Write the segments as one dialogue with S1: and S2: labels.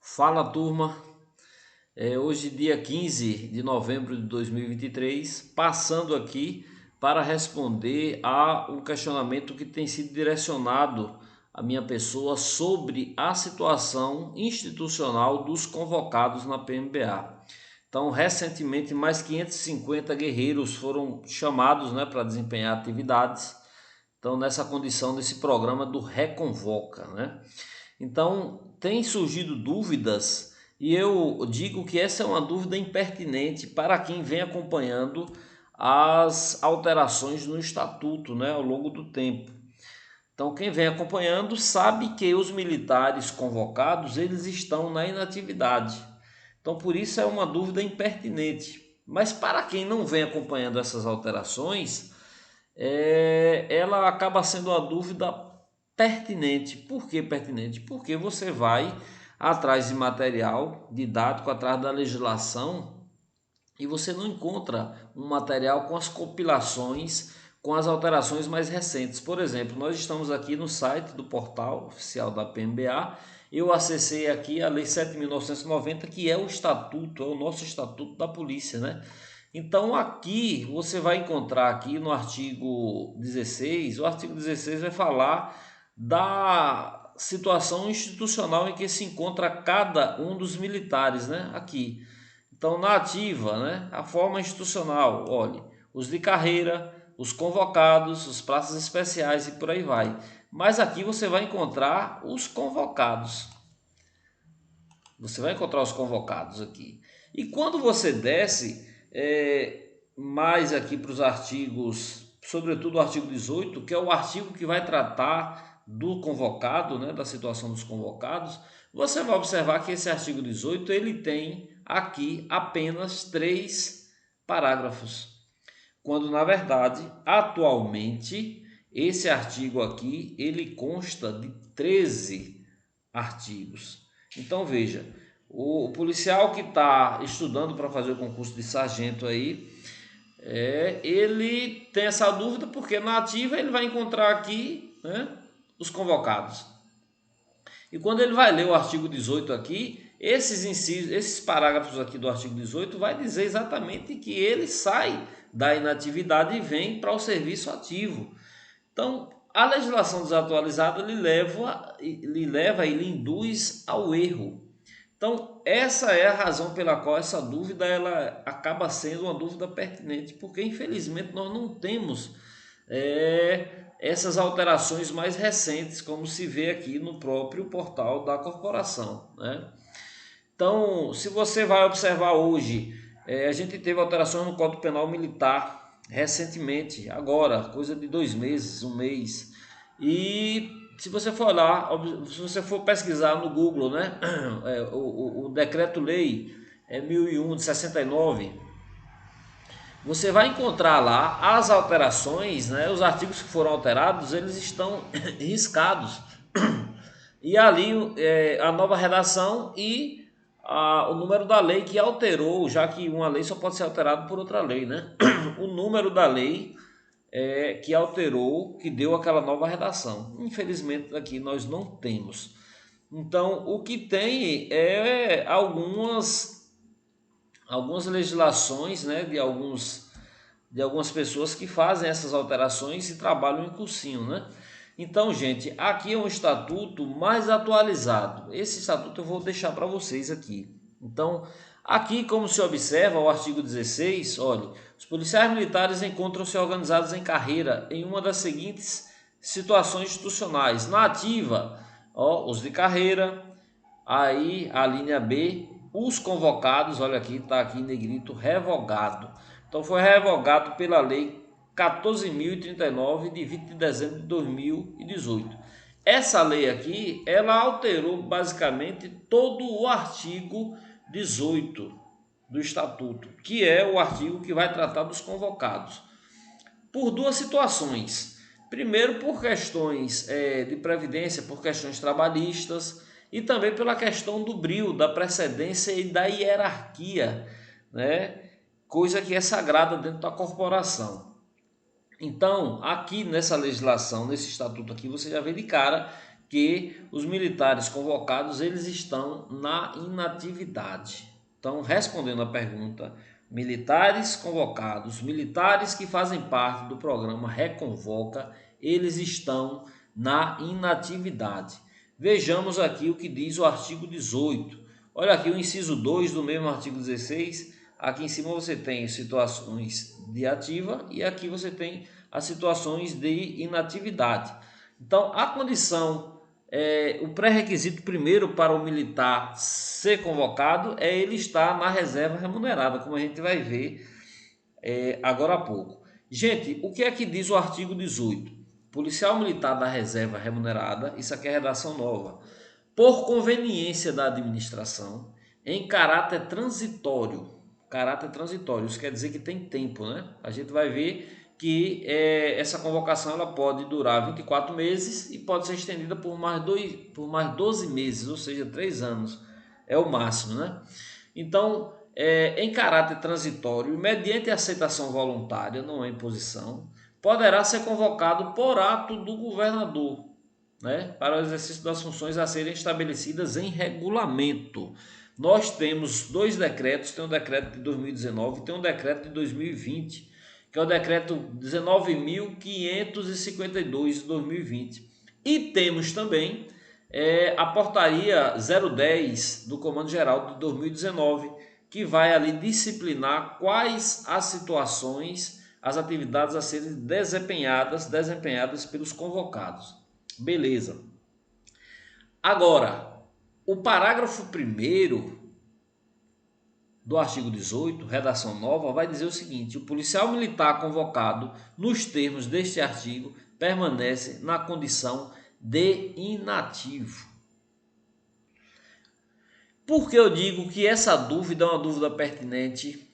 S1: Fala turma, hoje dia 15 de novembro de 2023, passando aqui para responder a um questionamento que tem sido direcionado à minha pessoa sobre a situação institucional dos convocados na PMBA. Então, recentemente, mais 550 guerreiros foram chamados, para desempenhar atividades. Então, nessa condição desse programa do Reconvoca, né? Então, tem surgido dúvidas e eu digo que essa é uma dúvida impertinente para quem vem acompanhando as alterações no estatuto, ao longo do tempo. Então, quem vem acompanhando sabe que os militares convocados, eles estão na inatividade. Então, por isso é uma dúvida impertinente. Mas para quem não vem acompanhando essas alterações, ela acaba sendo uma dúvida pertinente. Por que pertinente? Porque você vai atrás de material didático, atrás da legislação, e você não encontra um material com as compilações, com as alterações mais recentes. Por exemplo, nós estamos aqui no site do portal oficial da PMBA. Eu acessei aqui a Lei 7.990, que é o estatuto, é o nosso estatuto da polícia, né? Então aqui você vai encontrar aqui no artigo 16, o artigo 16 vai falar da situação institucional em que se encontra cada um dos militares, né? Aqui. Então na ativa, né? A forma institucional, olhe, os de carreira, os convocados, os praças especiais e por aí vai. Mas aqui você vai encontrar os convocados. Você vai encontrar os convocados aqui. E quando você desce mais aqui para os artigos, sobretudo o artigo 18, que é o artigo que vai tratar do convocado, da situação dos convocados, você vai observar que esse artigo 18 ele tem aqui apenas 3 parágrafos, quando na verdade, atualmente, esse artigo aqui ele consta de 13 artigos. Então veja, o policial que está estudando para fazer o concurso de sargento aí, ele tem essa dúvida porque na ativa ele vai encontrar aqui, os convocados. E quando ele vai ler o artigo 18 aqui, esses incisos, esses parágrafos aqui do artigo 18 vai dizer exatamente que ele sai da inatividade e vem para o serviço ativo. Então, a legislação desatualizada lhe lhe induz ao erro. Então, essa é a razão pela qual essa dúvida ela acaba sendo uma dúvida pertinente, porque infelizmente nós não temos essas alterações mais recentes, como se vê aqui no próprio portal da corporação, né? Então, se você vai observar hoje, a gente teve alterações no Código Penal Militar recentemente, agora, coisa de 2 meses, um mês. E se você for lá, se você for pesquisar no Google, o decreto-lei 1001 de 69, você vai encontrar lá as alterações, os artigos que foram alterados, eles estão riscados. E ali a nova redação e o número da lei que alterou, já que uma lei só pode ser alterada por outra lei, né? O número da lei que alterou, que deu aquela nova redação. Infelizmente aqui nós não temos. Então o que tem é algumas legislações, de algumas pessoas que fazem essas alterações e trabalham em cursinho, né? Então, gente, aqui é um estatuto mais atualizado. Esse estatuto eu vou deixar para vocês aqui. Então, aqui, como se observa, o artigo 16, olha, os policiais militares encontram-se organizados em carreira em uma das seguintes situações institucionais. Na ativa, os de carreira, aí a linha B, os convocados, olha aqui, está aqui em negrito, revogado. Então foi revogado pela lei 14.039 de 20 de dezembro de 2018. Essa lei aqui, ela alterou basicamente todo o artigo 18 do estatuto, que é o artigo que vai tratar dos convocados, por duas situações. Primeiro, por questões de previdência, por questões trabalhistas, e também pela questão do brio, da precedência e da hierarquia, né? Coisa que é sagrada dentro da corporação. Então, aqui nessa legislação, nesse estatuto aqui, você já vê de cara que os militares convocados eles estão na inatividade. Então, respondendo à pergunta, militares convocados, militares que fazem parte do programa Reconvoca, eles estão na inatividade. Vejamos aqui o que diz o artigo 18. Olha aqui o inciso 2 do mesmo artigo 16. Aqui em cima você tem situações de ativa e aqui você tem as situações de inatividade. Então, a condição, o pré-requisito primeiro para o militar ser convocado é ele estar na reserva remunerada, como a gente vai ver agora há pouco. Gente, o que é que diz o artigo 18? Policial militar da reserva remunerada, isso aqui é redação nova, por conveniência da administração, em caráter transitório. Caráter transitório, isso quer dizer que tem tempo, né? A gente vai ver que essa convocação ela pode durar 24 meses e pode ser estendida por mais 12 meses, ou seja, 3 anos. É o máximo, né? Então, em caráter transitório, mediante aceitação voluntária, não é imposição, poderá ser convocado por ato do governador, né, para o exercício das funções a serem estabelecidas em regulamento. Nós temos dois decretos, tem um decreto de 2019 e tem um decreto de 2020, que é o decreto 19.552 de 2020. E temos também a portaria 010 do Comando Geral de 2019, que vai ali disciplinar quais as situações, as atividades a serem desempenhadas pelos convocados. Beleza. Agora, o parágrafo 1º do artigo 18, redação nova, vai dizer o seguinte: o policial militar convocado nos termos deste artigo permanece na condição de inativo. Por que eu digo que essa dúvida é uma dúvida pertinente?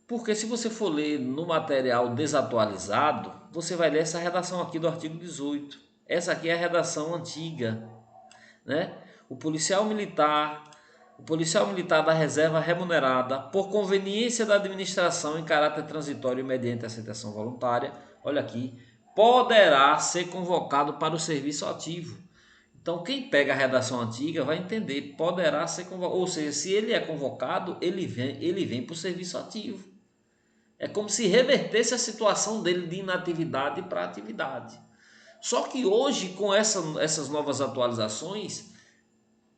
S1: Porque se você for ler no material desatualizado, você vai ler essa redação aqui do artigo 18. Essa aqui é a redação antiga, né? O policial militar da reserva remunerada, por conveniência da administração em caráter transitório mediante aceitação voluntária, olha aqui, poderá ser convocado para o serviço ativo. Então, quem pega a redação antiga vai entender, poderá ser convocado, ou seja, se ele é convocado, ele vem para o serviço ativo. É como se revertesse a situação dele de inatividade para atividade. Só que hoje, com essas novas atualizações,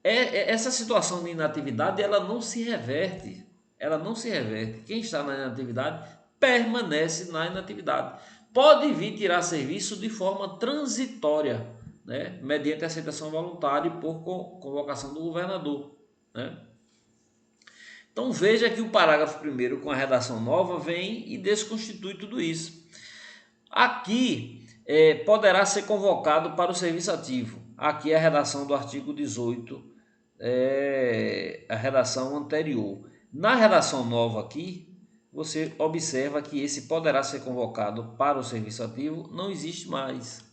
S1: essa situação de inatividade ela não se reverte. Ela não se reverte. Quem está na inatividade permanece na inatividade. Pode vir tirar serviço de forma transitória, né? Mediante aceitação voluntária e por convocação do governador, né? Então veja que o parágrafo 1º com a redação nova vem e desconstitui tudo isso. Aqui poderá ser convocado para o serviço ativo. Aqui é a redação do artigo 18, a redação anterior. Na redação nova aqui, você observa que esse poderá ser convocado para o serviço ativo não existe mais.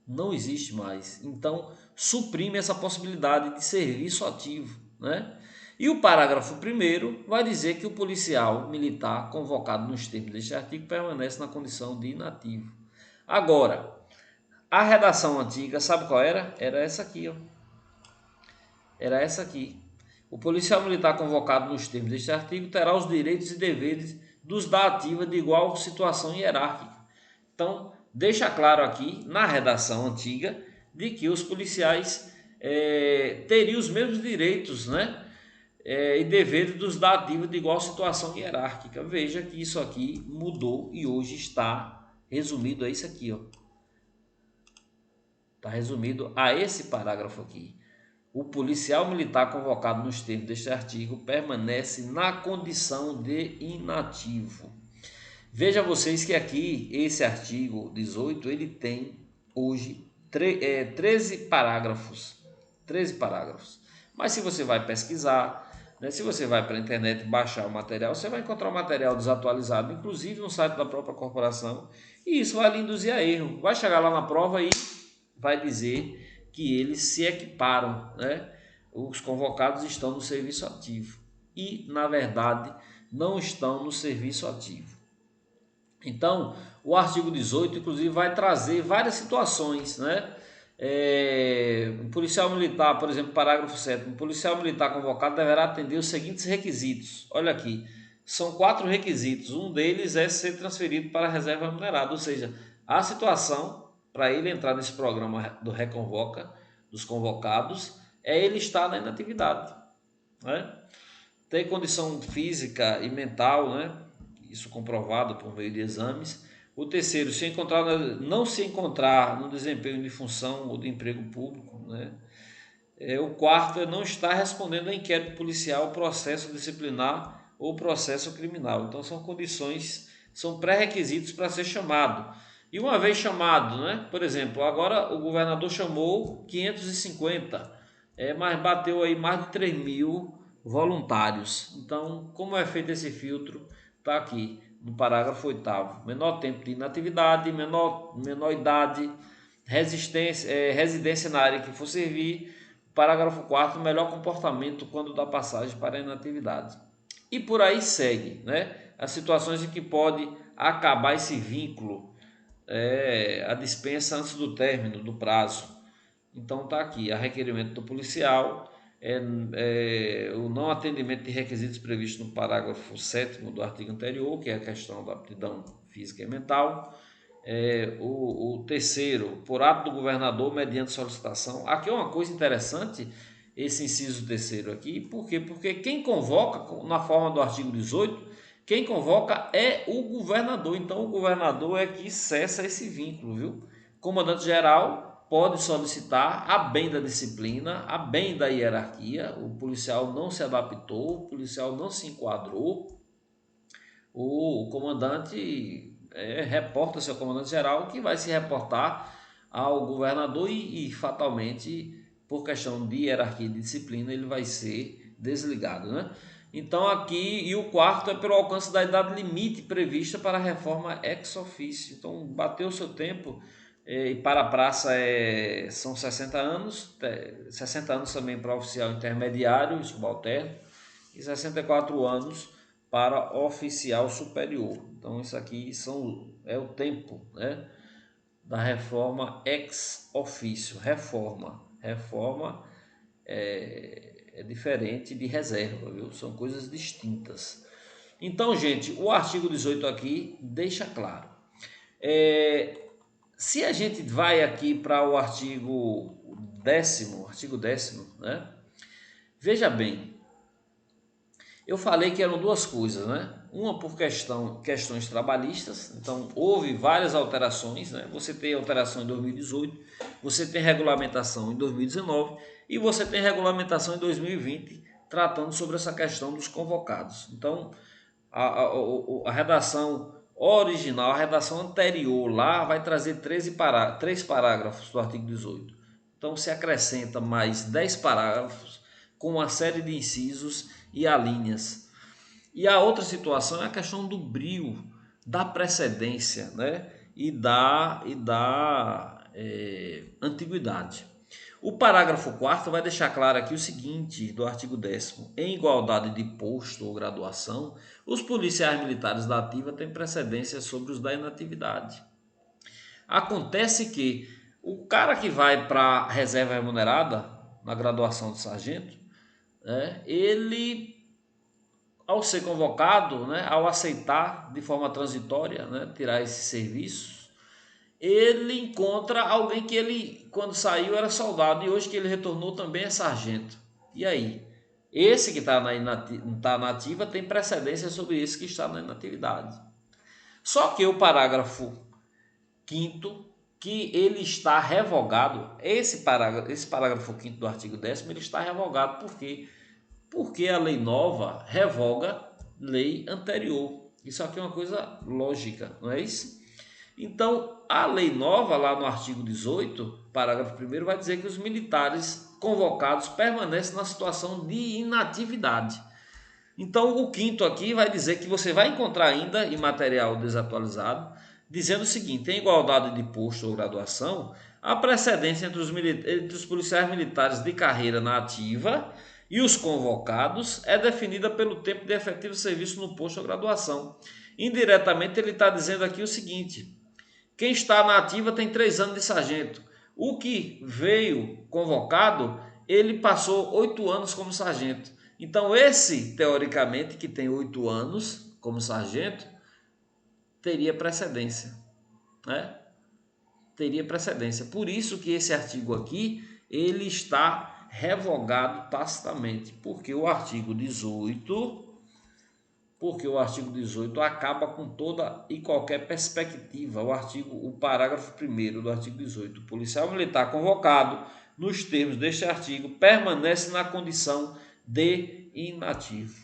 S1: Não existe mais. Então, suprime essa possibilidade de serviço ativo, né? E o parágrafo 1º vai dizer que o policial militar convocado nos termos deste artigo permanece na condição de inativo. Agora, a redação antiga, sabe qual era? Era essa aqui, ó. Era essa aqui. O policial militar convocado nos termos deste artigo terá os direitos e deveres dos da ativa de igual situação hierárquica. Então, deixa claro aqui, na redação antiga, de que os policiais teriam os mesmos direitos, né? E deveres dos da ativa de igual situação hierárquica. Veja que isso aqui mudou e hoje está resumido a isso aqui, ó. Está resumido a esse parágrafo aqui. O policial militar convocado nos termos deste artigo permanece na condição de inativo. Veja vocês que aqui, esse artigo 18, ele tem hoje 13 parágrafos. 13 parágrafos. Mas se você vai pesquisar, né, se você vai para a internet baixar o material, você vai encontrar o material desatualizado, inclusive no site da própria corporação, e isso vai lhe induzir a erro. Vai chegar lá na prova e vai dizer que eles se equiparam, né? Os convocados estão no serviço ativo e, na verdade, não estão no serviço ativo. Então, o artigo 18, inclusive, vai trazer várias situações, né? Um policial militar, por exemplo, parágrafo 7º, um policial militar convocado deverá atender os seguintes requisitos. Olha aqui, são 4 requisitos. Um deles é ser transferido para a reserva remunerada, ou seja, a situação para ele entrar nesse programa do Reconvoca, dos convocados, é ele estar na inatividade, né? Ter condição física e mental, né? Isso comprovado por meio de exames. O terceiro, não se encontrar no desempenho de função ou de emprego público, né? O quarto é não estar respondendo a inquérito policial, processo disciplinar ou processo criminal. Então são condições, são pré-requisitos para ser chamado. E uma vez chamado, né? Por exemplo, agora o governador chamou 550, mas bateu aí mais de 3.000 voluntários. Então, como é feito esse filtro? Está aqui no parágrafo 8º. Menor tempo de inatividade, menor idade, residência na área que for servir. Parágrafo 4º, melhor comportamento quando dá passagem para a inatividade. E por aí segue, né? As situações em que pode acabar esse vínculo, a dispensa antes do término do prazo. Então está aqui, a requerimento do policial, o não atendimento de requisitos previstos no parágrafo 7º do artigo anterior, que é a questão da aptidão física e mental. O terceiro, por ato do governador mediante solicitação. Aqui é uma coisa interessante, esse inciso terceiro aqui, por quê? Porque quem convoca, na forma do artigo 18, quem convoca é o governador. Então o governador é que cessa esse vínculo, viu? Comandante geral pode solicitar a bem da disciplina, a bem da hierarquia. O policial não se adaptou, o policial não se enquadrou, o comandante reporta-se ao comandante geral, que vai se reportar ao governador e fatalmente, por questão de hierarquia e de disciplina, ele vai ser desligado, né? Então aqui, e o quarto é pelo alcance da idade limite prevista para a reforma ex officio. Então bateu o seu tempo, e para a praça são 60 anos, 60 anos também para oficial intermediário, subalterno, e 64 anos para oficial superior. Então isso aqui é o tempo, né, da reforma ex officio. Reforma é diferente de reserva, viu? São coisas distintas. Então, gente, o artigo 18 aqui deixa claro. Se a gente vai aqui para o artigo 10º, né? Veja bem, eu falei que eram duas coisas, né? Uma por questões trabalhistas, então houve várias alterações, né? Você tem alteração em 2018, você tem regulamentação em 2019 e você tem regulamentação em 2020 tratando sobre essa questão dos convocados. Então, a redação original, a redação anterior lá vai trazer 3 parágrafos do artigo 18. Então se acrescenta mais 10 parágrafos com uma série de incisos e alíneas. E a outra situação é a questão do brio, da precedência, né? e da antiguidade. O parágrafo 4º vai deixar claro aqui o seguinte, do artigo 10º. Em igualdade de posto ou graduação, os policiais militares da ativa têm precedência sobre os da inatividade. Acontece que o cara que vai para a reserva remunerada, na graduação de sargento, ele, ao ser convocado, ao aceitar de forma transitória, tirar esse serviço, ele encontra alguém que ele, quando saiu, era soldado e hoje que ele retornou também é sargento. E aí? Esse que está na ativa tem precedência sobre esse que está na inatividade. Só que o parágrafo 5º, que ele está revogado, esse parágrafo 5º do artigo 10º, ele está revogado. Por quê? Porque a lei nova revoga lei anterior. Isso aqui é uma coisa lógica, não é isso? Então, a lei nova, lá no artigo 18, parágrafo 1º, vai dizer que os militares convocados permanecem na situação de inatividade. Então, o 5º aqui vai dizer que você vai encontrar ainda em material desatualizado, dizendo o seguinte: em igualdade de posto ou graduação, a precedência entre os policiais militares de carreira na ativa e os convocados é definida pelo tempo de efetivo serviço no posto ou graduação. Indiretamente, ele está dizendo aqui o seguinte: quem está na ativa tem 3 anos de sargento. O que veio convocado, ele passou 8 anos como sargento. Então esse, teoricamente, que tem 8 anos como sargento, teria precedência, né? Teria precedência. Por isso que esse artigo aqui, ele está revogado tacitamente, porque o artigo 18 acaba com toda e qualquer perspectiva. O parágrafo 1º do artigo 18, o policial militar convocado nos termos deste artigo permanece na condição de inativo.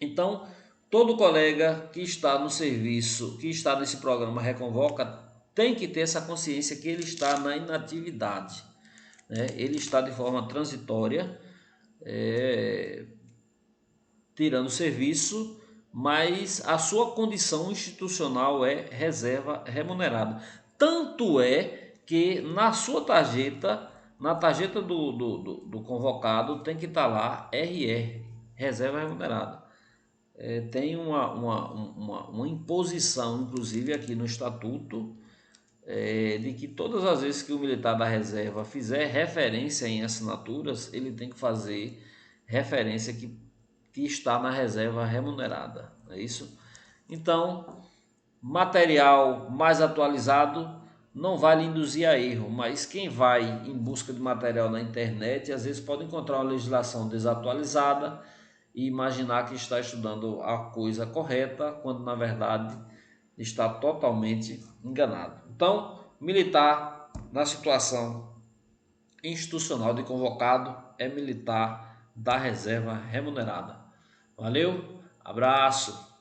S1: Então, todo colega que está no serviço, que está nesse programa Reconvoca, tem que ter essa consciência que ele está na inatividade, né? Ele está de forma transitória, tirando o serviço, mas a sua condição institucional é reserva remunerada. Tanto é que na sua tarjeta, na tarjeta do convocado, tem que estar lá RR, reserva remunerada. Tem uma imposição, inclusive aqui no estatuto, de que todas as vezes que o militar da reserva fizer referência em assinaturas, ele tem que fazer referência que está na reserva remunerada, é isso? Então, material mais atualizado não vai lhe induzir a erro, mas quem vai em busca de material na internet, às vezes pode encontrar uma legislação desatualizada e imaginar que está estudando a coisa correta, quando na verdade está totalmente enganado. Então, militar na situação institucional de convocado é militar da reserva remunerada. Valeu, abraço.